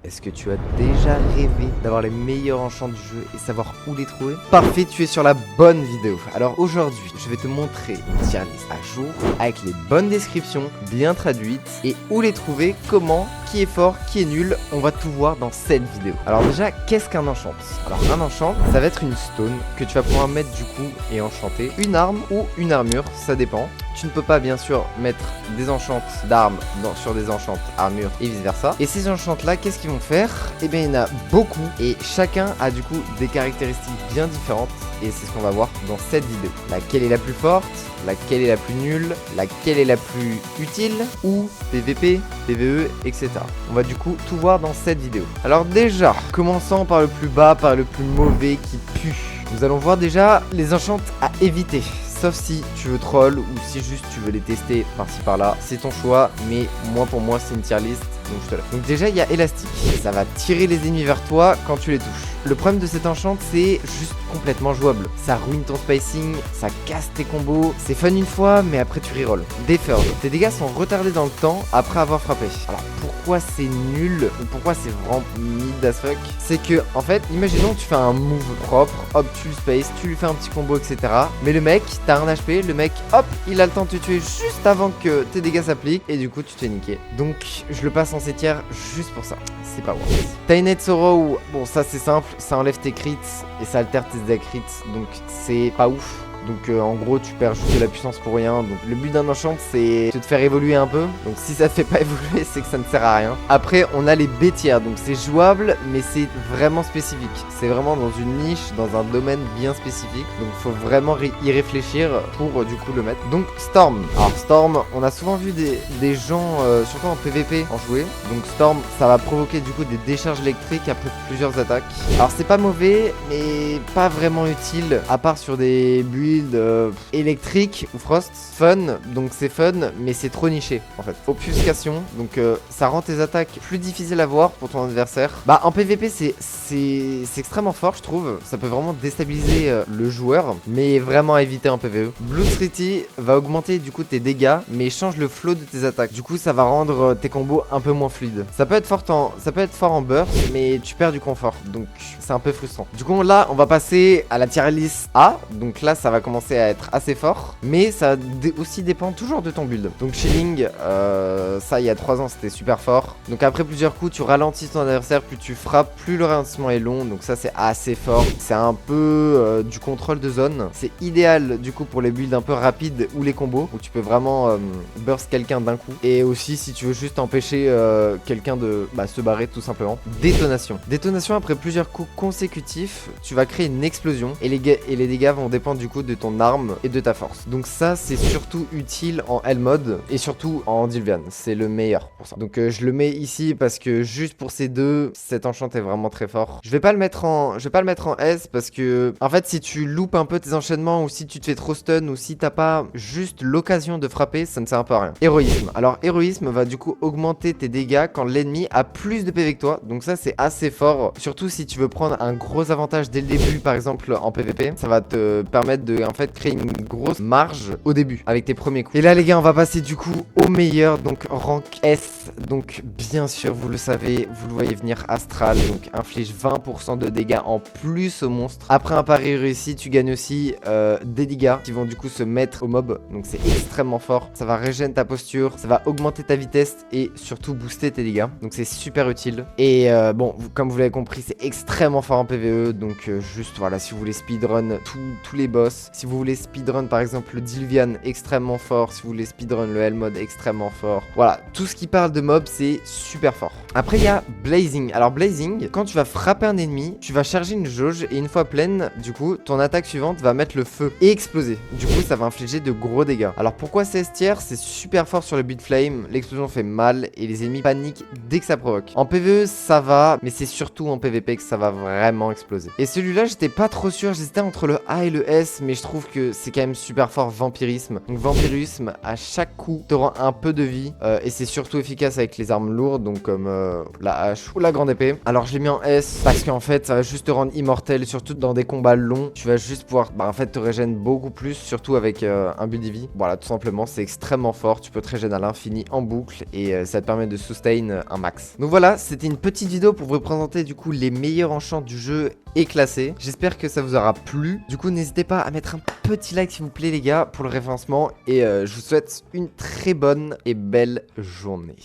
Est-ce que tu as déjà rêvé d'avoir les meilleurs enchants du jeu et savoir où les trouver? Parfait, tu es sur la bonne vidéo. Alors aujourd'hui, je vais te montrer une tier list à jour avec les bonnes descriptions, bien traduites et où les trouver, comment, qui est fort, qui est nul. On va tout voir dans cette vidéo. Alors déjà, qu'est-ce qu'un enchant? Alors un enchant, ça va être une stone que tu vas pouvoir mettre du coup et enchanter une arme ou une armure, ça dépend. Tu ne peux pas bien sûr mettre des enchantes d'armes sur des enchantes armures et vice versa. Et ces enchantes là, qu'est-ce qu'ils vont faire? Eh bien il y en a beaucoup et chacun a du coup des caractéristiques bien différentes. Et c'est ce qu'on va voir dans cette vidéo. Laquelle est la plus forte? Laquelle est la plus nulle? Laquelle est la plus utile? Ou PVP, PVE, etc. On va du coup tout voir dans cette vidéo. Alors déjà, commençons par le plus bas, par le plus mauvais qui pue. Nous allons voir déjà les enchantes à éviter. Sauf si tu veux troll ou si juste tu veux les tester par-ci par-là, c'est ton choix, mais moi pour moi c'est une tier list, donc je te laisse. Donc déjà il y a élastique, ça va tirer les ennemis vers toi quand tu les touches. Le problème de cette enchant c'est juste complètement jouable. Ça ruine ton spacing, ça casse tes combos, c'est fun une fois mais après tu reroll. Deferred, tes dégâts sont retardés dans le temps après avoir frappé. Alors pourquoi c'est nul ou pourquoi c'est vraiment mid as fuck? C'est que en fait, imaginons que tu fais un move propre, hop tu le space, tu lui fais un petit combo etc. Mais le mec, t'as un HP, le mec hop, il a le temps de te tuer juste avant que tes dégâts s'appliquent et du coup tu te fais niquer. Donc je le passe en C tier juste pour ça, c'est pas worth. Tainted Sorrow, bon ça c'est simple, ça enlève tes crits et ça altère tes dégâts crits, donc c'est pas ouf. Donc en gros tu perds juste de la puissance pour rien. Donc le but d'un enchant c'est de te faire évoluer un peu. Donc si ça te fait pas évoluer c'est que ça ne sert à rien. Après on a les B tiers. Donc c'est jouable mais c'est vraiment spécifique. C'est vraiment dans une niche, dans un domaine bien spécifique. Donc faut vraiment y réfléchir pour du coup le mettre. Donc Storm. Alors Storm, on a souvent vu des gens surtout en PVP en jouer. Donc Storm ça va provoquer du coup des décharges électriques après plusieurs attaques. Alors c'est pas mauvais mais pas vraiment utile à part sur des builds électrique ou frost. Fun, donc c'est fun mais c'est trop niché en fait. Obfuscation, donc ça rend tes attaques plus difficiles à voir pour ton adversaire. Bah en PVP c'est extrêmement fort je trouve. Ça peut vraiment déstabiliser le joueur mais vraiment à éviter en PVE. Blood Treaty va augmenter du coup tes dégâts mais change le flow de tes attaques. Du coup ça va rendre tes combos un peu moins fluides. Ça peut être fort en burst mais tu perds du confort donc c'est un peu frustrant. Du coup là on va passer à la tier list A. Donc là ça va commencer à être assez fort mais ça aussi dépend toujours de ton build. Donc Chilling ça il y a 3 ans c'était super fort. Donc après plusieurs coups tu ralentis ton adversaire, plus tu frappes plus le ralentissement est long, donc ça c'est assez fort. C'est un peu du contrôle de zone. C'est idéal du coup pour les builds un peu rapides ou les combos où tu peux vraiment burst quelqu'un d'un coup. Et aussi si tu veux juste empêcher quelqu'un de se barrer tout simplement. Détonation après plusieurs coups consécutifs tu vas créer une explosion et les dégâts vont dépendre du coup de ton arme et de ta force. Donc ça c'est surtout utile en L mode et surtout en Dilvian, c'est le meilleur pour ça. Donc je le mets ici parce que juste pour ces deux, cet enchant est vraiment très fort. Je vais pas le mettre en S parce que en fait si tu loupes un peu tes enchaînements ou si tu te fais trop stun ou si t'as pas juste l'occasion de frapper, ça ne sert un peu à rien. Héroïsme. Alors héroïsme va du coup augmenter tes dégâts quand l'ennemi a plus de PV que toi. Donc ça c'est assez fort, surtout si tu veux prendre un gros avantage dès le début par exemple en PVP. Ça va te permettre de en fait créer une grosse marge au début avec tes premiers coups. Et là les gars on va passer du coup au meilleur, donc rank S. Donc bien sûr vous le savez, vous le voyez venir, Astral, donc inflige 20% de dégâts en plus au monstre. Après un pari réussi tu gagnes aussi des dégâts qui vont du coup se mettre au mob. Donc c'est extrêmement fort, ça va régénérer ta posture, ça va augmenter ta vitesse et surtout booster tes dégâts. Donc c'est super utile. Et bon comme vous l'avez compris c'est extrêmement fort en PVE. Donc juste voilà, si vous voulez speedrun tous les boss, si vous voulez speedrun par exemple le Dilvian extrêmement fort, si vous voulez speedrun le L mode extrêmement fort, voilà, tout ce qui parle de mob c'est super fort. Après il y a Blazing. Alors Blazing, quand tu vas frapper un ennemi, tu vas charger une jauge et une fois pleine, du coup ton attaque suivante va mettre le feu et exploser. Du coup ça va infliger de gros dégâts. Alors pourquoi c'est S tier? C'est super fort sur le beat flame, l'explosion fait mal et les ennemis paniquent dès que ça provoque. En PvE ça va, mais c'est surtout en PvP que ça va vraiment exploser. Et celui-là j'étais pas trop sûr, j'hésitais entre le A et le S, mais je trouve que c'est quand même super fort vampirisme. Donc vampirisme, à chaque coup, te rend un peu de vie et c'est surtout efficace avec les armes lourdes, donc comme la hache ou la grande épée. Alors je l'ai mis en S parce qu'en fait ça va juste te rendre immortel, surtout dans des combats longs. Tu vas juste pouvoir, en fait, te régène beaucoup plus, surtout avec un but de vie. Voilà, tout simplement, c'est extrêmement fort. Tu peux te régénérer à l'infini en boucle et ça te permet de sustain un max. Donc voilà, c'était une petite vidéo pour vous présenter du coup les meilleurs enchants du jeu et classés. J'espère que ça vous aura plu. Du coup, n'hésitez pas à mettre un petit like s'il vous plaît les gars pour le référencement et je vous souhaite une très bonne et belle journée.